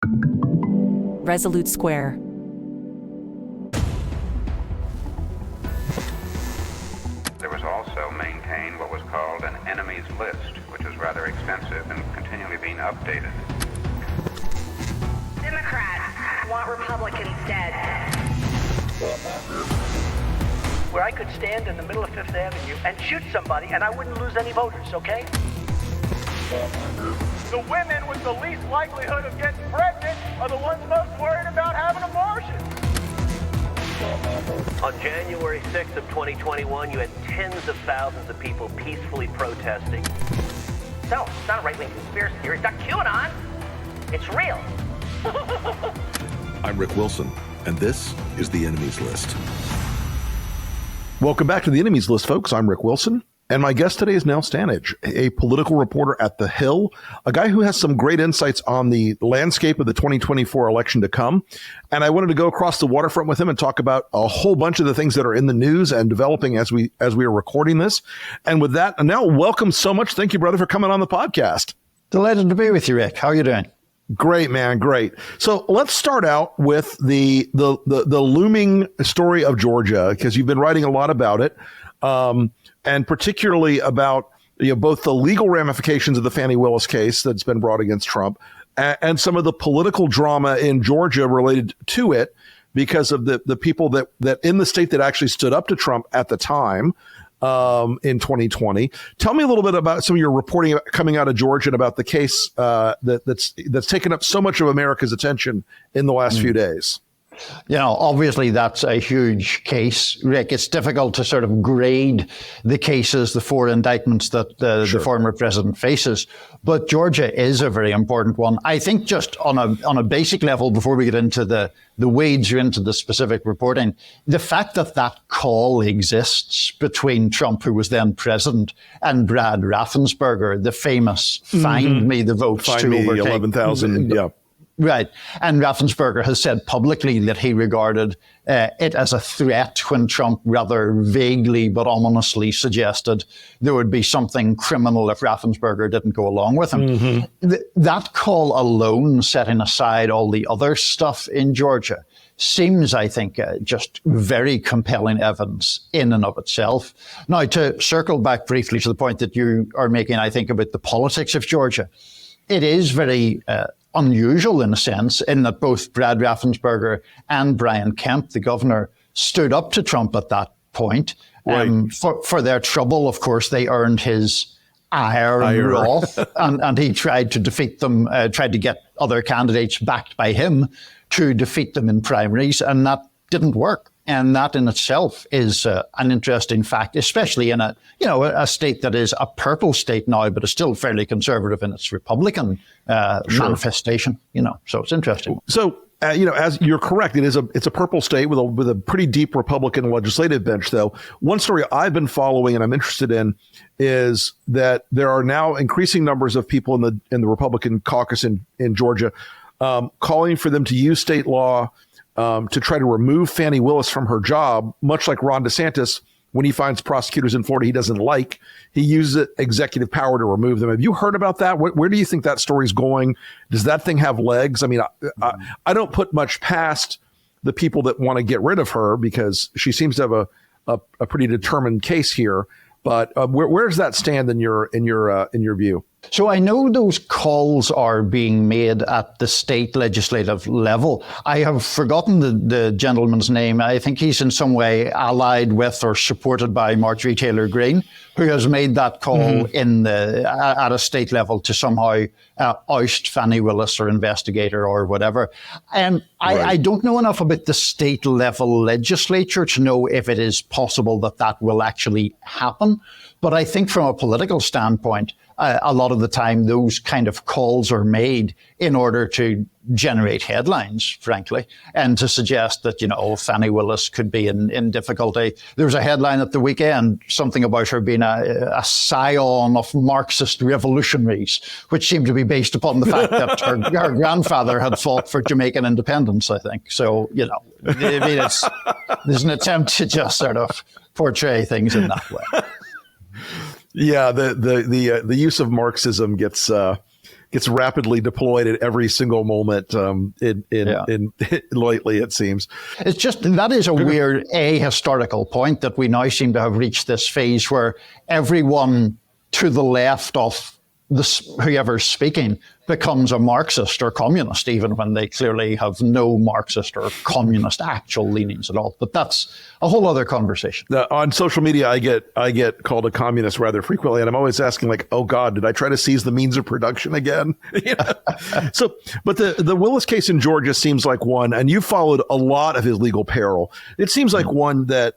Resolute Square. There was also maintained what was called an enemies list, which is rather extensive and continually being updated. Democrats want Republicans dead. Where I could stand in the middle of Fifth Avenue and shoot somebody and I wouldn't lose any voters, okay? The women with the least likelihood of getting pregnant are the ones most worried about having abortions. On January 6th of 2021, you had tens of thousands of people peacefully protesting. No, it's not a right-wing conspiracy theory. It's not QAnon. It's real. I'm Rick Wilson, and this is The Enemies List. Welcome back to The Enemies List, folks. I'm Rick Wilson, and my guest today is Niall Stanage, a political reporter at The Hill, a guy who has some great insights on the landscape of the 2024 election to come. And I wanted to go across the waterfront with him and talk about a whole bunch of the things that are in the news and developing as we are recording this. And with that, Niall, welcome so much. Thank you, brother, for coming on the podcast. Delighted to be with you, Rick. How are you doing? Great, man. Great. So let's start out with the looming story of Georgia, because you've been writing a lot about it, and particularly about both the legal ramifications of the Fannie Willis case that's been brought against Trump and some of the political drama in Georgia related to it because of the people that in the state that actually stood up to Trump at the time. In 2020. Tell me a little bit about some of your reporting coming out of Georgia and about the case that's taken up so much of America's attention in the last few days. Obviously that's a huge case, Rick. It's difficult to sort of grade the cases, the four indictments that the former president faces. But Georgia is a very important one. I think just on a basic level, before we get into the weeds or into the specific reporting, the fact that call exists between Trump, who was then president, and Brad Raffensperger, the famous find me the votes find to me overtake 11,000. Yeah. Right. And Raffensperger has said publicly that he regarded it as a threat when Trump rather vaguely but ominously suggested there would be something criminal if Raffensperger didn't go along with him. Mm-hmm. That call alone, setting aside all the other stuff in Georgia, seems, I think, just very compelling evidence in and of itself. Now, to circle back briefly to the point that you are making, I think, about the politics of Georgia, it is very unusual in a sense in that both Brad Raffensperger and Brian Kemp, the governor, stood up to Trump at that point. Right. For their trouble, of course, they earned his ire and wrath, and he tried to defeat them, tried to get other candidates backed by him to defeat them in primaries, and that didn't work. And that in itself is an interesting fact, especially in a state that is a purple state now, but is still fairly conservative in its Republican manifestation. So it's interesting. So as you're correct, it's a purple state with a pretty deep Republican legislative bench. Though one story I've been following and I'm interested in is that there are now increasing numbers of people in the Republican caucus in Georgia calling for them to use state law to try to remove Fannie Willis from her job, much like Ron DeSantis, when he finds prosecutors in Florida he doesn't like, he uses executive power to remove them. Have you heard about that? Where do you think that story's going? Does that thing have legs? I mean, I don't put much past the people that want to get rid of her because she seems to have a pretty determined case here. But where does that stand in your view? So I know those calls are being made at the state legislative level. I have forgotten the gentleman's name. I think he's in some way allied with or supported by Marjorie Taylor Greene, who has made that call at a state level to somehow oust Fannie Willis or investigate her or whatever. I don't know enough about the state level legislature to know if it is possible that will actually happen. But I think from a political standpoint, a lot of the time those kind of calls are made in order to generate headlines, frankly, and to suggest that, Fannie Willis could be in difficulty. There was a headline at the weekend, something about her being a scion of Marxist revolutionaries, which seemed to be based upon the fact that her grandfather had fought for Jamaican independence, I think. So, there's an attempt to just sort of portray things in that way. Yeah, the use of Marxism gets gets rapidly deployed at every single moment lately, it seems. It's just, that is a weird historical point that we now seem to have reached this phase where everyone to the left of whoever's speaking becomes a Marxist or communist, even when they clearly have no Marxist or communist actual leanings at all. But that's a whole other conversation. On social media, I get called a communist rather frequently, and I'm always asking, like, oh God, did I try to seize the means of production again? So, but the Willis case in Georgia seems like one, and you followed a lot of his legal peril. It seems like one that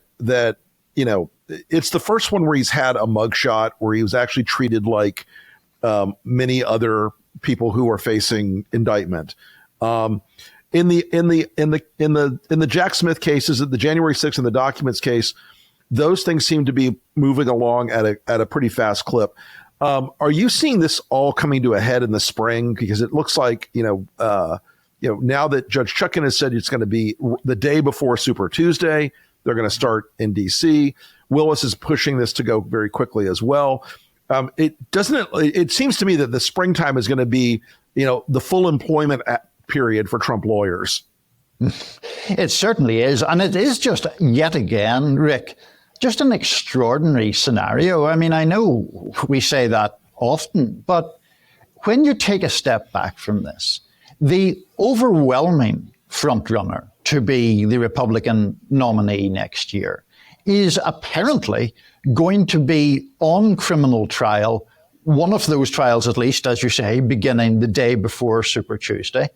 it's the first one where he's had a mugshot, where he was actually treated like many other people who are facing indictment. In the Jack Smith cases, the January 6th and the documents case, those things seem to be moving along at a pretty fast clip. Are you seeing this all coming to a head in the spring? Because it looks like now that Judge Chutkan has said it's going to be the day before Super Tuesday, they're going to start in D.C. Willis is pushing this to go very quickly as well. It seems to me that the springtime is going to be, the full employment period for Trump lawyers. It certainly is. And it is just, yet again, Rick, just an extraordinary scenario. I mean, I know we say that often, but when you take a step back from this, the overwhelming frontrunner to be the Republican nominee next year is apparently going to be on criminal trial, one of those trials at least, as you say, beginning the day before Super Tuesday.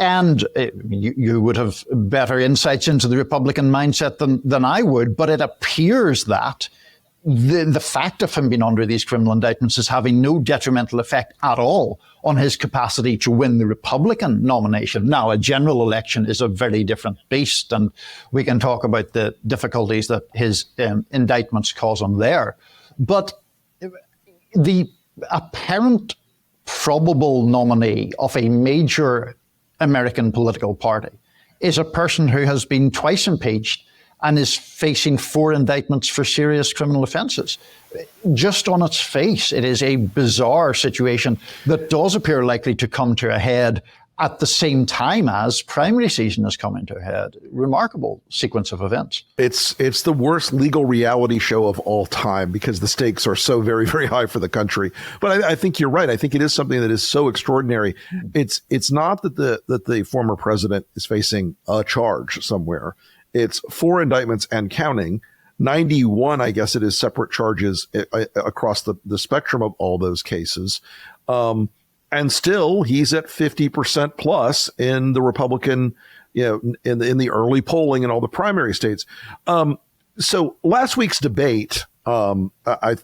And you would have better insights into the Republican mindset than I would, but it appears that the fact of him being under these criminal indictments is having no detrimental effect at all on his capacity to win the Republican nomination. Now, a general election is a very different beast, and we can talk about the difficulties that his indictments cause him there. But the apparent probable nominee of a major American political party is a person who has been twice impeached and is facing 4 indictments for serious criminal offences. Just on its face, it is a bizarre situation that does appear likely to come to a head at the same time as primary season is coming to a head. Remarkable sequence of events. It's the worst legal reality show of all time because the stakes are so very, very high for the country. But I think you're right. I think it is something that is so extraordinary. It's not that the former president is facing a charge somewhere. It's 4 indictments and counting. 91, I guess it is, separate charges across the spectrum of all those cases. And still, he's at 50% plus in the Republican, in the early polling in all the primary states. So last week's debate, I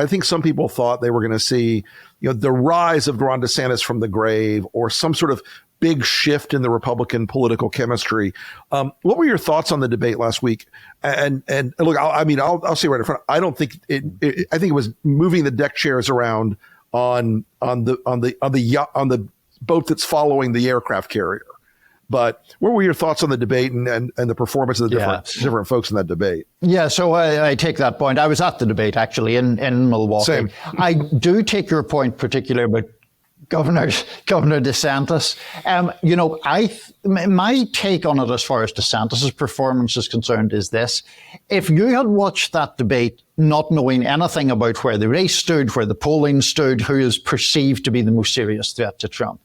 think some people thought they were going to see, the rise of Ron DeSantis from the grave or some sort of big shift in the Republican political chemistry. What were your thoughts on the debate last week? And look, I'll say right in front. I don't think I think it was moving the deck chairs around on the boat that's following the aircraft carrier. But what were your thoughts on the debate and the performance of the different folks in that debebate? Yeah, so I take that point. I was at the debate actually in Milwaukee. Same. I do take your point particularly about Governor DeSantis. My take on it as far as DeSantis' performance is concerned is this. If you had watched that debate not knowing anything about where the race stood, where the polling stood, who is perceived to be the most serious threat to Trump,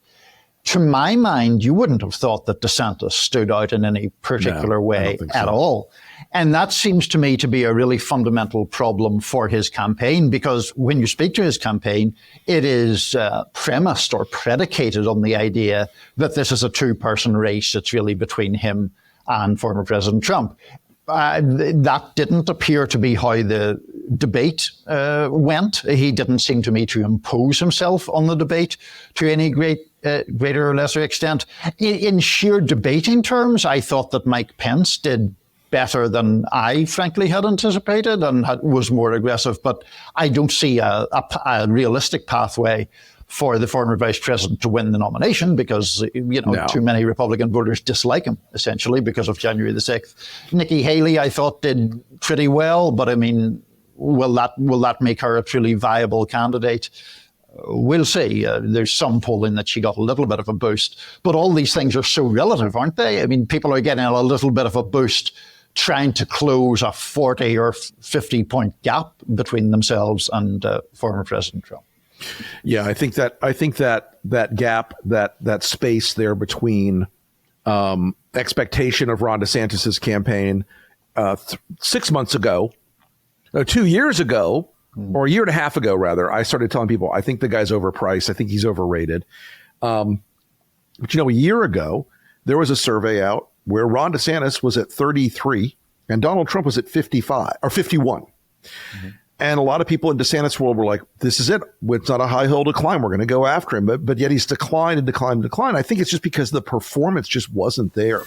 to my mind, you wouldn't have thought that DeSantis stood out in any particular way at all. And that seems to me to be a really fundamental problem for his campaign, because when you speak to his campaign, it is premised or predicated on the idea that this is a 2-person race. It's really between him and former President Trump. That didn't appear to be how the debate went. He didn't seem to me to impose himself on the debate to any greater or lesser extent. In sheer debating terms, I thought that Mike Pence did better than I frankly had anticipated and was more aggressive, but I don't see a realistic pathway for the former vice president to win the nomination because, too many Republican voters dislike him, essentially, because of January the 6th. Nikki Haley, I thought, did pretty well, but I mean, will that make her a truly viable candidate? we'll see. There's some polling that she got a little bit of a boost, but all these things are so relative, aren't they? I mean, people are getting a little bit of a boost trying to close a 40 or 50 point gap between themselves and former President Trump. Yeah, I think that gap, that space there between expectation of Ron DeSantis's campaign 6 months ago, 2 years ago, or a year and a half ago, rather, I started telling people, I think the guy's overpriced. I think he's overrated. But, a year ago, there was a survey out where Ron DeSantis was at 33 and Donald Trump was at 55 or 51. Mm-hmm. And a lot of people in DeSantis' world were like, this is it. It's not a high hill to climb. We're going to go after him. But yet he's declined and declined and declined. I think it's just because the performance just wasn't there.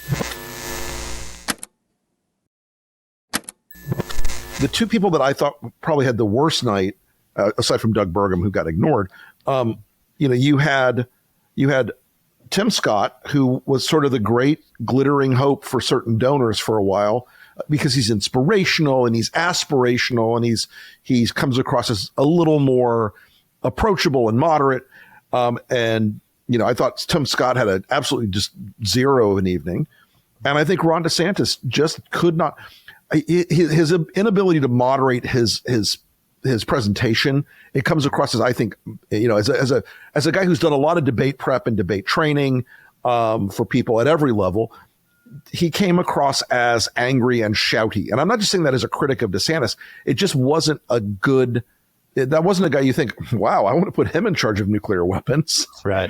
The two people that I thought probably had the worst night, aside from Doug Burgum, who got ignored, you had Tim Scott, who was sort of the great glittering hope for certain donors for a while, because he's inspirational and he's aspirational and he comes across as a little more approachable and moderate. I thought Tim Scott had an absolutely just zero of an evening. And I think Ron DeSantis just could not. His inability to moderate his presentation, it comes across as, I think, as a guy who's done a lot of debate prep and debate training for people at every level. He came across as angry and shouty. And I'm not just saying that as a critic of DeSantis. It just wasn't that wasn't a guy you think, wow, I want to put him in charge of nuclear weapons. Right.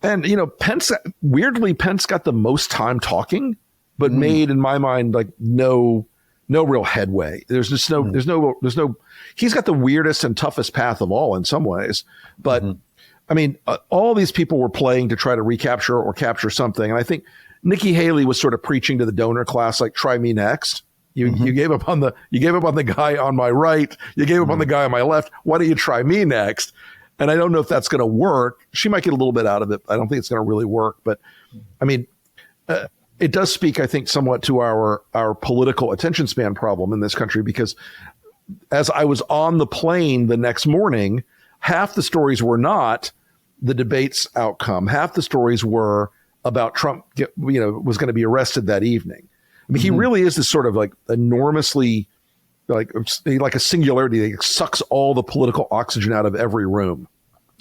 And, Pence got the most time talking, but made, in my mind, like no real headway. There's just no, he's got the weirdest and toughest path of all in some ways. But I mean, all these people were playing to try to recapture or capture something. And I think Nikki Haley was sort of preaching to the donor class, like, try me next. You gave up on the guy on my right. You gave up on the guy on my left. Why don't you try me next? And I don't know if that's going to work. She might get a little bit out of it. I don't think it's going to really work. But I mean, it does speak, I think, somewhat to our political attention span problem in this country, because as I was on the plane the next morning, half the stories were not the debate's outcome. Half the stories were about Trump, was going to be arrested that evening. I mean, he really is this sort of like enormously, like a singularity that sucks all the political oxygen out of every room.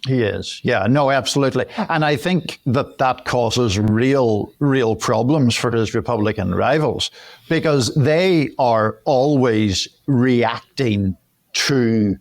He is. Yeah, no, absolutely. And I think that causes real problems for his Republican rivals, because they are always reacting to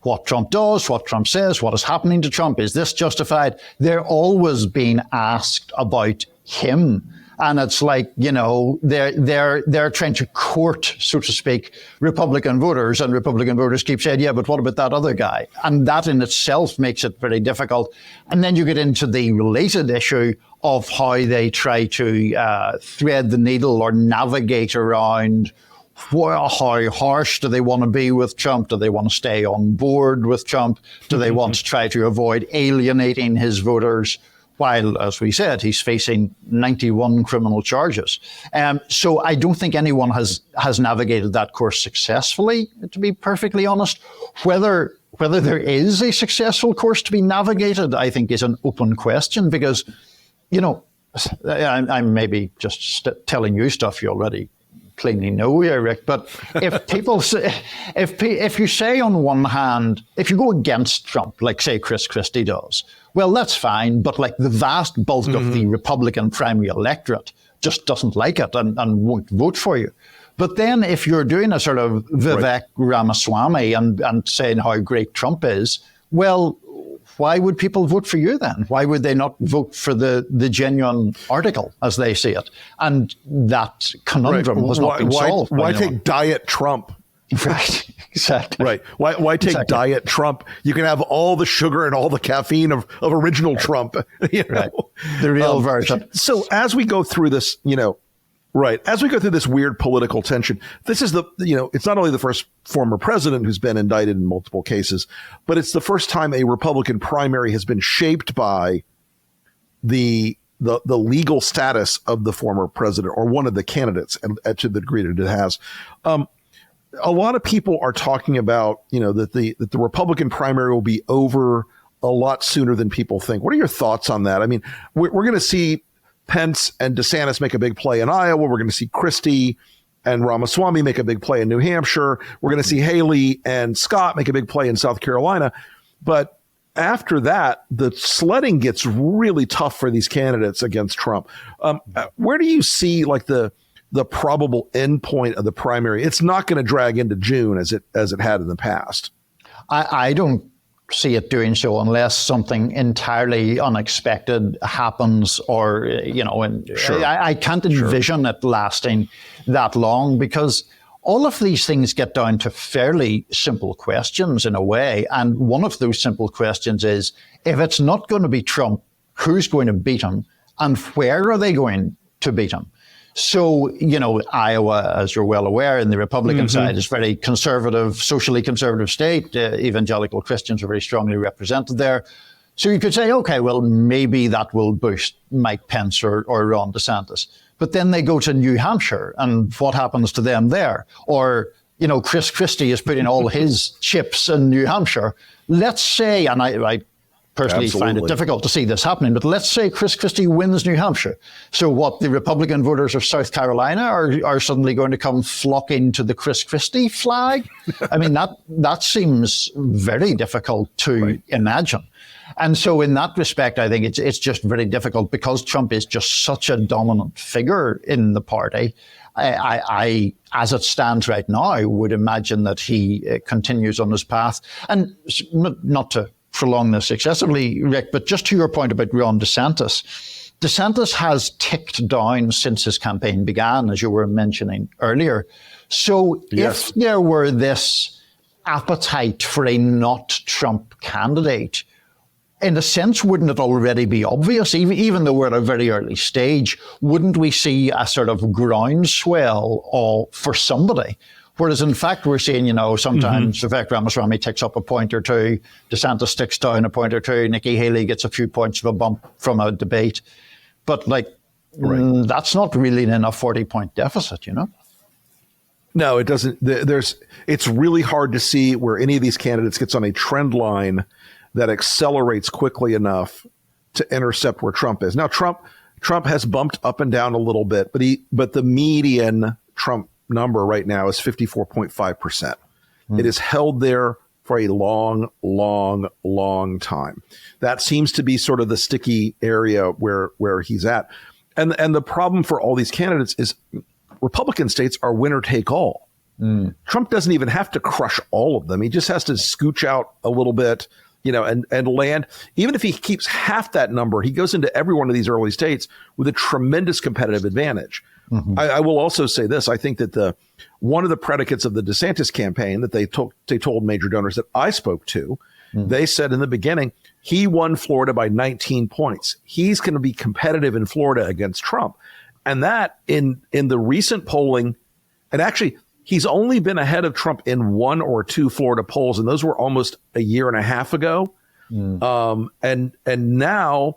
what Trump does, what Trump says, what is happening to Trump. Is this justified? They're always being asked about him. And it's like, they're trying to court, so to speak, Republican voters, and Republican voters keep saying, yeah, but what about that other guy? And that in itself makes it very difficult. And then you get into the related issue of how they try to thread the needle or navigate around how harsh do they want to be with Trump? Do they want to stay on board with Trump? Do they want to try to avoid alienating his voters? While, as we said, he's facing 91 criminal charges. So I don't think anyone has navigated that course successfully, to be perfectly honest. Whether there is a successful course to be navigated, I think, is an open question, because, I'm maybe just telling you stuff you already plainly know, Rick, but if people say, if you say on one hand, if you go against Trump, like say Christie does, well, that's fine, but like the vast bulk of the Republican primary electorate just doesn't like it and won't vote for you. But then if you're doing a sort of Vivek Ramaswamy and saying how great Trump is, well, why would people vote for you then? Why would they not vote for the genuine article, as they see it? And that conundrum has not been solved. Why take Diet Trump? Right, exactly. Right. Why take Diet Trump? You can have all the sugar and all the caffeine of original Trump. Right. The real version. So as we go through this, as we go through this weird political tension, this is it's not only the first former president who's been indicted in multiple cases, but it's the first time a Republican primary has been shaped by the legal status of the former president or one of the candidates, and to the degree that it has. a lot of people are talking about, that the Republican primary will be over a lot sooner than people think. What are your thoughts on that? I mean, we're going to see Pence and DeSantis make a big play in Iowa. We're going to see Christie and Ramaswamy make a big play in New Hampshire. We're going to see Haley and Scott make a big play in South Carolina. But after that, the sledding gets really tough for these candidates against Trump. Where do you see like the probable endpoint of the primary? It's not going to drag into June as it had in the past. I don't see it doing so unless something entirely unexpected happens, or Sure. I can't envision it lasting that long, because all of these things get down to fairly simple questions in a way. And one of those simple questions is, if it's not going to be Trump, who's going to beat him and where are they going to beat him? So, Iowa, as you're well aware, in the Republican side, is very conservative, socially conservative state. Evangelical Christians are very strongly represented there. So you could say, okay, well, maybe that will boost Mike Pence or Ron DeSantis. But then they go to New Hampshire, and what happens to them there? Or, Chris Christie is putting all his chips in New Hampshire. Let's say, and I personally find it difficult to see this happening, but let's say Chris Christie wins New Hampshire. So what, the Republican voters of South Carolina are suddenly going to come flocking to the Chris Christie flag? I mean, that seems very difficult to imagine. And so in that respect, I think it's just very difficult, because Trump is just such a dominant figure in the party. I as it stands right now, would imagine that he continues on his path. And not to prolong this excessively, Rick, but just to your point about Ron DeSantis, DeSantis has ticked down since his campaign began, as you were mentioning earlier. So if there were this appetite for a not Trump candidate, in a sense, wouldn't it already be obvious? Even though we're at a very early stage, wouldn't we see a sort of groundswell for somebody? Whereas, in fact, we're seeing, sometimes Vivek Ramaswamy ticks up a point or two, DeSantis ticks down a point or two, Nikki Haley gets a few points of a bump from a debate. But, that's not really enough 40-point deficit, No, it doesn't. It's really hard to see where any of these candidates gets on a trend line that accelerates quickly enough to intercept where Trump is. Now, Trump has bumped up and down a little bit, but the median Trump number right now is 54.5%. It is held there for a long, long, long time. That seems to be sort of the sticky area where he's at. And the problem for all these candidates is Republican states are winner take all. Trump doesn't even have to crush all of them. He just has to scooch out a little bit, and land. Even if he keeps half that number, he goes into every one of these early states with a tremendous competitive advantage. I will also say this. I think that one of the predicates of the DeSantis campaign that they told major donors that I spoke to, they said in the beginning, he won Florida by 19 points. He's going to be competitive in Florida against Trump. And that in the recent polling, and actually he's only been ahead of Trump in one or two Florida polls, and those were almost a year and a half ago. And now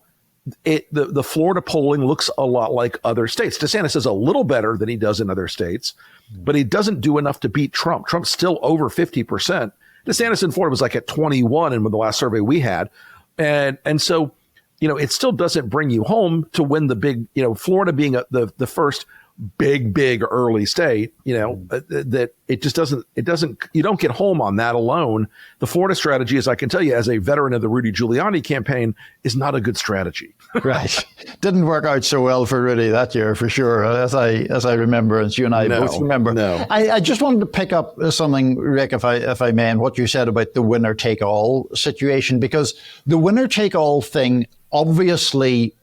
the Florida polling looks a lot like other states. DeSantis is a little better than he does in other states, but he doesn't do enough to beat Trump. Trump's still over 50%. DeSantis in Florida was like at 21 in the last survey we had. And so, it still doesn't bring you home to win the big, Florida being the first big early state, that it just doesn't, you don't get home on that alone. The Florida strategy, as I can tell you, as a veteran of the Rudy Giuliani campaign, is not a good strategy. Right. Didn't work out so well for Rudy that year, for sure, as I remember, as you and I both remember. No. I just wanted to pick up something, Rick, if I may, and what you said about the winner take all situation, because the winner take all thing obviously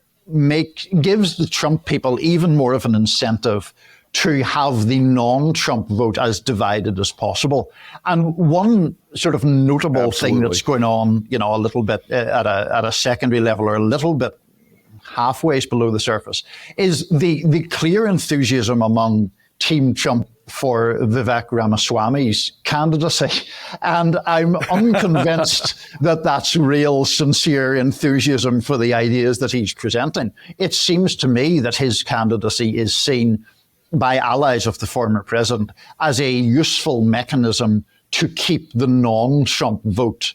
gives the Trump people even more of an incentive to have the non-Trump vote as divided as possible. And one sort of notable thing that's going on, a little bit at a secondary level, or a little bit halfway below the surface, is the clear enthusiasm among Team Trump for Vivek Ramaswamy's candidacy. And I'm unconvinced that that's real, sincere enthusiasm for the ideas that he's presenting. It seems to me that his candidacy is seen by allies of the former president as a useful mechanism to keep the non-Trump vote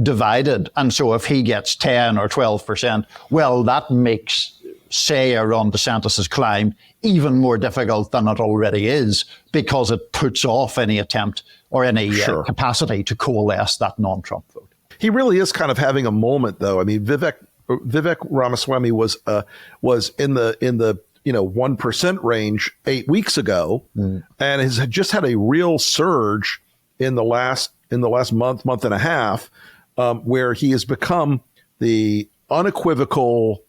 divided. And so if he gets 10 or 12%, well, that makes, say, Ron DeSantis' climb even more difficult than it already is, because it puts off any attempt or any capacity to coalesce that non-Trump vote. He really is kind of having a moment, though. I mean, Vivek Ramaswamy was in the 1% range 8 weeks ago, and has just had a real surge in the last month and a half, where he has become the unequivocal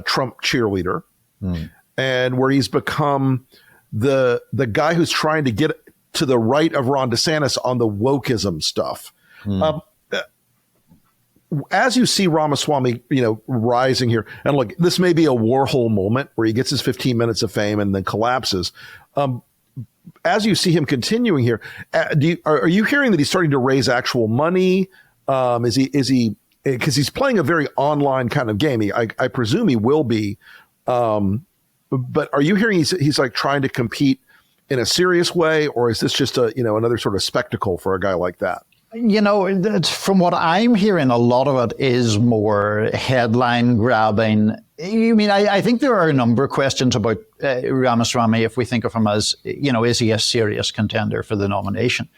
Trump cheerleader, and where he's become the guy who's trying to get to the right of Ron DeSantis on the wokeism stuff. As you see Ramaswamy, rising here, and look, this may be a Warhol moment where he gets his 15 minutes of fame and then collapses. As you see him continuing here, are you hearing that he's starting to raise actual money? Is he because he's playing a very online kind of game? I presume he will be. But are you hearing he's like trying to compete in a serious way, or is this just another sort of spectacle for a guy like that? From what I'm hearing, a lot of it is more headline grabbing. I think there are a number of questions about Ramaswamy if we think of him as, is he a serious contender for the nomination?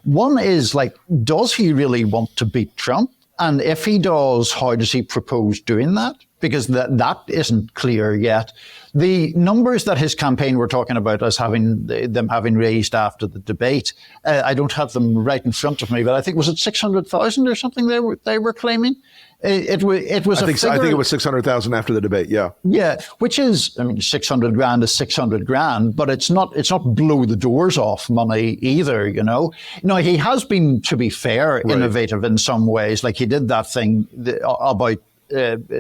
One is, does he really want to beat Trump? And if he does, how does he propose doing that? Because that isn't clear yet. The numbers that his campaign were talking about as having raised after the debate, I don't have them right in front of me, but I think was it 600,000 or something they were claiming. It was. I think it was 600,000 after the debate. Yeah. Yeah, which is, 600 grand is 600 grand, but it's not blow the doors off money either. He has been, to be fair, innovative in some ways. Like he did that thing about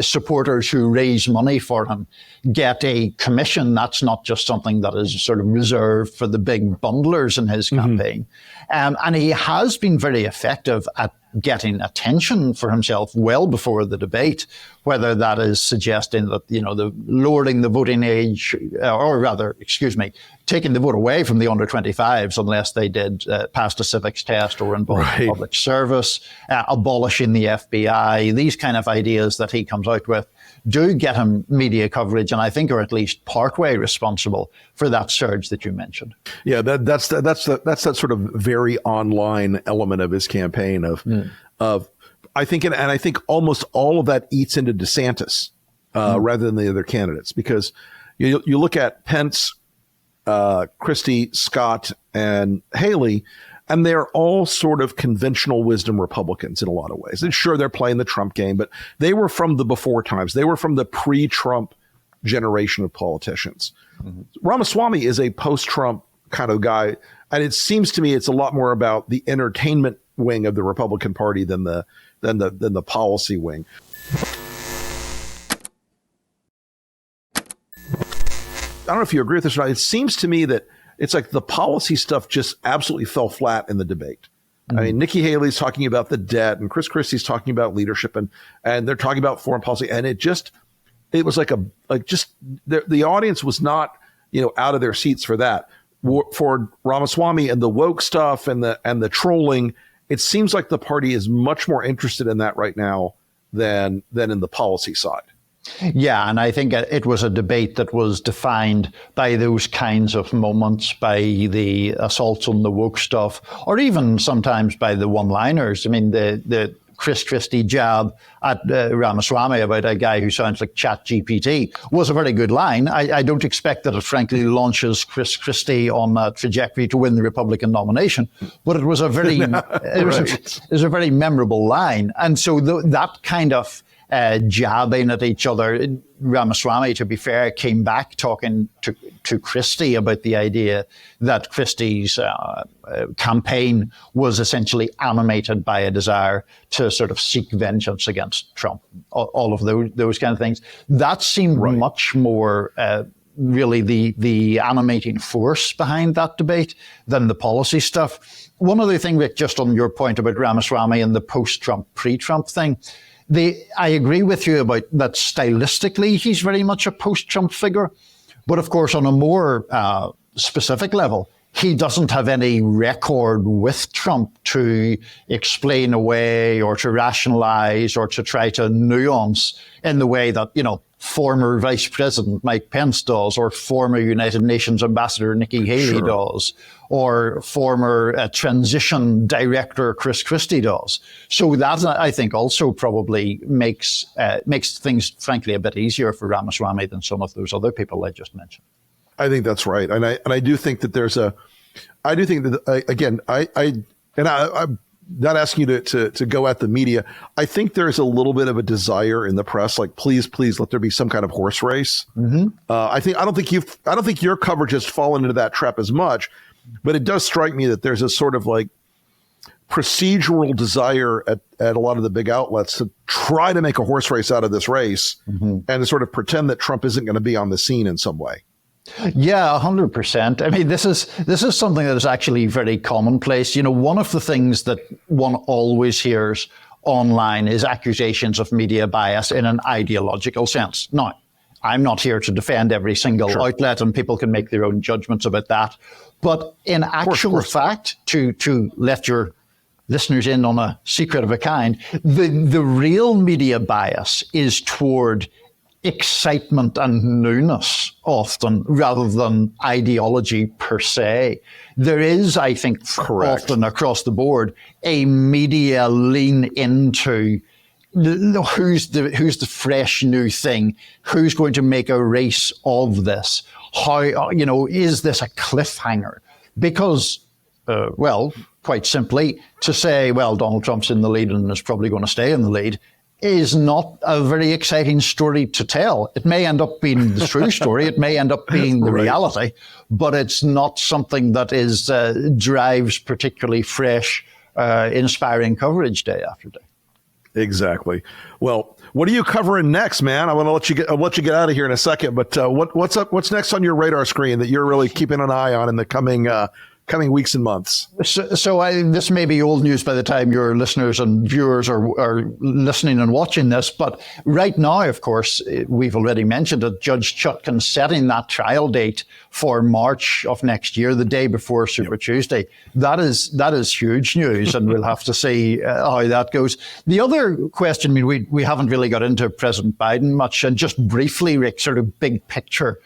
supporters who raise money for him get a commission. That's not just something that is sort of reserved for the big bundlers in his campaign. And he has been very effective at getting attention for himself well before the debate, whether that is suggesting that, the lowering the voting age, taking the vote away from the under 25s unless they did pass the civics test or involve public service, abolishing the FBI, these kind of ideas that he comes out with do get him media coverage, and I think are at least partway responsible for that surge that you mentioned. Yeah, that's that sort of very online element of his campaign of I think, and I think almost all of that eats into DeSantis rather than the other candidates, because you look at Pence, Christie, Scott, and Haley, and they're all sort of conventional wisdom Republicans in a lot of ways. And sure, they're playing the Trump game, but they were from the before times. They were from the pre-Trump generation of politicians. Ramaswamy is a post-Trump kind of guy, and it seems to me it's a lot more about the entertainment wing of the Republican Party than the policy wing. I don't know if you agree with this or not. It seems to me that it's like the policy stuff just absolutely fell flat in the debate. I mean, Nikki Haley's talking about the debt, and Chris Christie's talking about leadership, and they're talking about foreign policy, and it was the audience was not out of their seats for that. For Ramaswamy and the woke stuff and the trolling, it seems like the party is much more interested in that right now than in the policy side. Yeah, and I think it was a debate that was defined by those kinds of moments, by the assaults on the woke stuff, or even sometimes by the one-liners. I mean, the Chris Christie jab at Ramaswamy about a guy who sounds like ChatGPT was a very good line. I don't expect that it frankly launches Chris Christie on a trajectory to win the Republican nomination, but it was a very it was a very memorable line. And so that kind of jabbing at each other. Ramaswamy, to be fair, came back talking to Christie about the idea that Christie's campaign was essentially animated by a desire to sort of seek vengeance against Trump, all of those kind of things. That seemed much more really the animating force behind that debate than the policy stuff. One other thing, Rick, just on your point about Ramaswamy and the post-Trump, pre-Trump thing, I agree with you about that stylistically, he's very much a post-Trump figure. But of course, on a more specific level, he doesn't have any record with Trump to explain away or to rationalize or to try to nuance in the way that, former Vice President Mike Pence does, or former United Nations Ambassador Nikki Haley does, or former Transition Director Chris Christie does. So that, I think, also probably makes things, frankly, a bit easier for Ramaswamy than some of those other people I just mentioned. I think that's right, and I do think that I'm not asking you to go at the media. I think there's a little bit of a desire in the press, like please let there be some kind of horse race. Mm-hmm. I don't think your coverage has fallen into that trap as much, but it does strike me that there's a sort of like procedural desire at a lot of the big outlets to try to make a horse race out of this race, and to sort of pretend that Trump isn't going to be on the scene in some way. Yeah, 100%. I mean, this is something that is actually very commonplace. One of the things that one always hears online is accusations of media bias in an ideological sense. Now, I'm not here to defend every single outlet, and people can make their own judgments about that. But in actual fact, to let your listeners in on a secret of a kind, the real media bias is toward excitement and newness often, rather than ideology per se. There is, I think, often across the board, a media lean into who's the fresh new thing, who's going to make a race of this, how, is this a cliffhanger? Because, quite simply, to say, Donald Trump's in the lead and is probably going to stay in the lead, is not a very exciting story to tell. It may end up being the true story. It may end up being the reality, but it's not something that drives particularly fresh, inspiring coverage day after day. Exactly. Well, what are you covering next, man? I want to I'll let you get out of here in a second, but what's up? What's next on your radar screen that you're really keeping an eye on in the coming weeks and months? So this may be old news by the time your listeners and viewers are listening and watching this, but right now, of course, we've already mentioned that Judge Chutkan setting that trial date for March of next year, the day before Super Tuesday. That is huge news, and we'll have to see how that goes. The other question, we haven't really got into President Biden much, and just briefly, Rick, sort of big picture.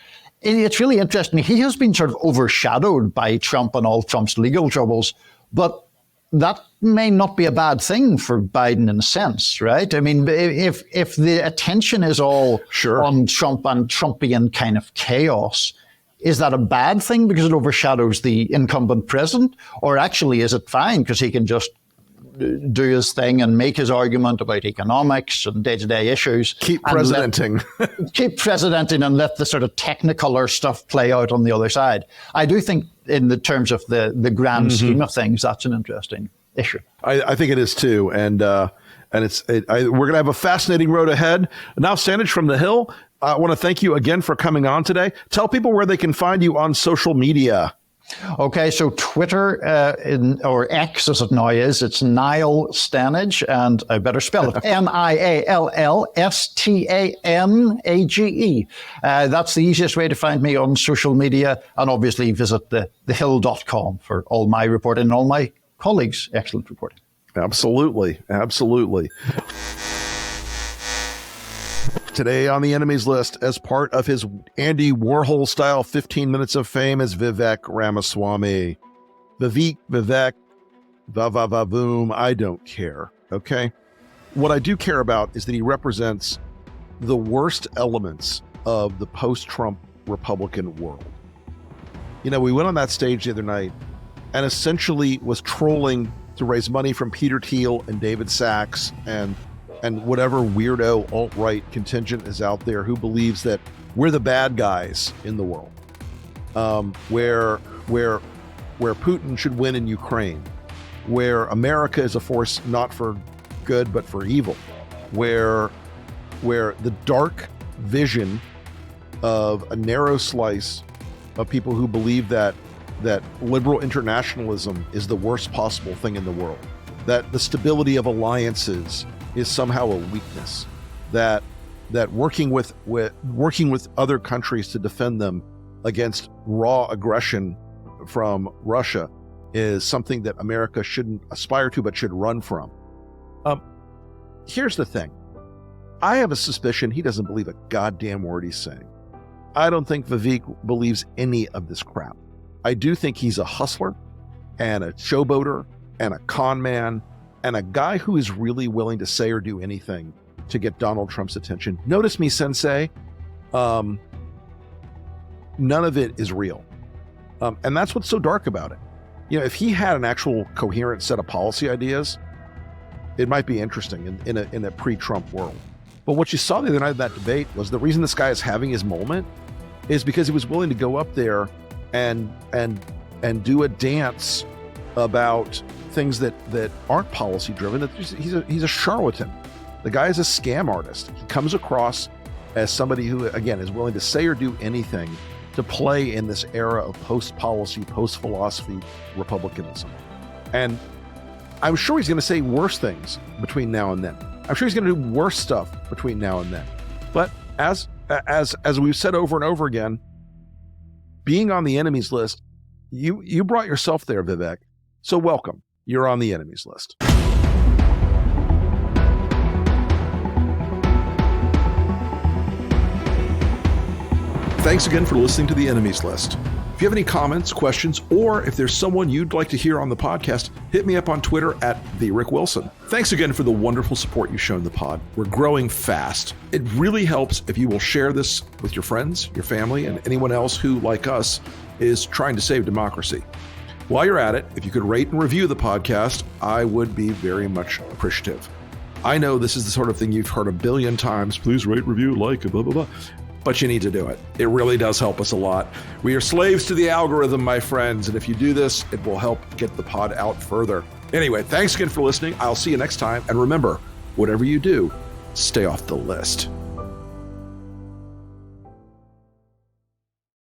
It's really interesting. He has been sort of overshadowed by Trump and all Trump's legal troubles, but that may not be a bad thing for Biden in a sense, right? I mean, if the attention is all on Trump and Trumpian kind of chaos, is that a bad thing because it overshadows the incumbent president? Or actually, is it fine because he can just do his thing and make his argument about economics and day-to-day issues. Keep presidenting. Keep presidenting and let the sort of technicolor stuff play out on the other side. I do think in the terms of the grand scheme of things, that's an interesting issue. I think it is too. And we're going to have a fascinating road ahead. Now, Stanage from the Hill, I want to thank you again for coming on today. Tell people where they can find you on social media. Okay, so Twitter, or X as it now is, it's Niall Stanage, and I better spell it, NIALLSTANAGE. That's the easiest way to find me on social media, and obviously visit thehill.com for all my reporting and all my colleagues' excellent reporting. Absolutely. Today on the enemies list, as part of his Andy Warhol-style 15 minutes of fame, is Vivek Ramaswamy. Vivek, va-va-va-boom, I don't care, okay? What I do care about is that he represents the worst elements of the post-Trump Republican world. We went on that stage the other night and essentially was trolling to raise money from Peter Thiel and David Sachs and whatever weirdo alt-right contingent is out there who believes that we're the bad guys in the world, where Putin should win in Ukraine, where America is a force not for good but for evil, where the dark vision of a narrow slice of people who believe that liberal internationalism is the worst possible thing in the world, that the stability of alliances is somehow a weakness, that that working with other countries to defend them against raw aggression from Russia is something that America shouldn't aspire to, but should run from. Here's the thing. I have a suspicion he doesn't believe a goddamn word he's saying. I don't think Vivek believes any of this crap. I do think he's a hustler and a showboater and a con man and a guy who is really willing to say or do anything to get Donald Trump's attention. Notice me, Sensei. None of it is real. And that's what's so dark about it. You know, if he had an actual coherent set of policy ideas, it might be interesting in a pre-Trump world. But what you saw the other night of that debate was the reason this guy is having his moment is because he was willing to go up there and do a dance about things that aren't policy driven. That he's a charlatan. The guy is a scam artist. He comes across as somebody who, again, is willing to say or do anything to play in this era of post-policy, post-philosophy republicanism. And I'm sure he's going to say worse things between now and then. I'm sure he's going to do worse stuff between now and then. But as we've said over and over again, being on the enemies list, you brought yourself there, Vivek. So welcome. You're on the enemies list. Thanks again for listening to the enemies list. If you have any comments, questions, or if there's someone you'd like to hear on the podcast, hit me up on Twitter at @TheRickWilson. Thanks again for the wonderful support you've shown the pod. We're growing fast. It really helps if you will share this with your friends, your family, and anyone else who, like us, is trying to save democracy. While you're at it, if you could rate and review the podcast, I would be very much appreciative. I know this is the sort of thing you've heard a billion times. Please rate, review, like, blah, blah, blah. But you need to do it. It really does help us a lot. We are slaves to the algorithm, my friends. And if you do this, it will help get the pod out further. Anyway, thanks again for listening. I'll see you next time. And remember, whatever you do, stay off the list.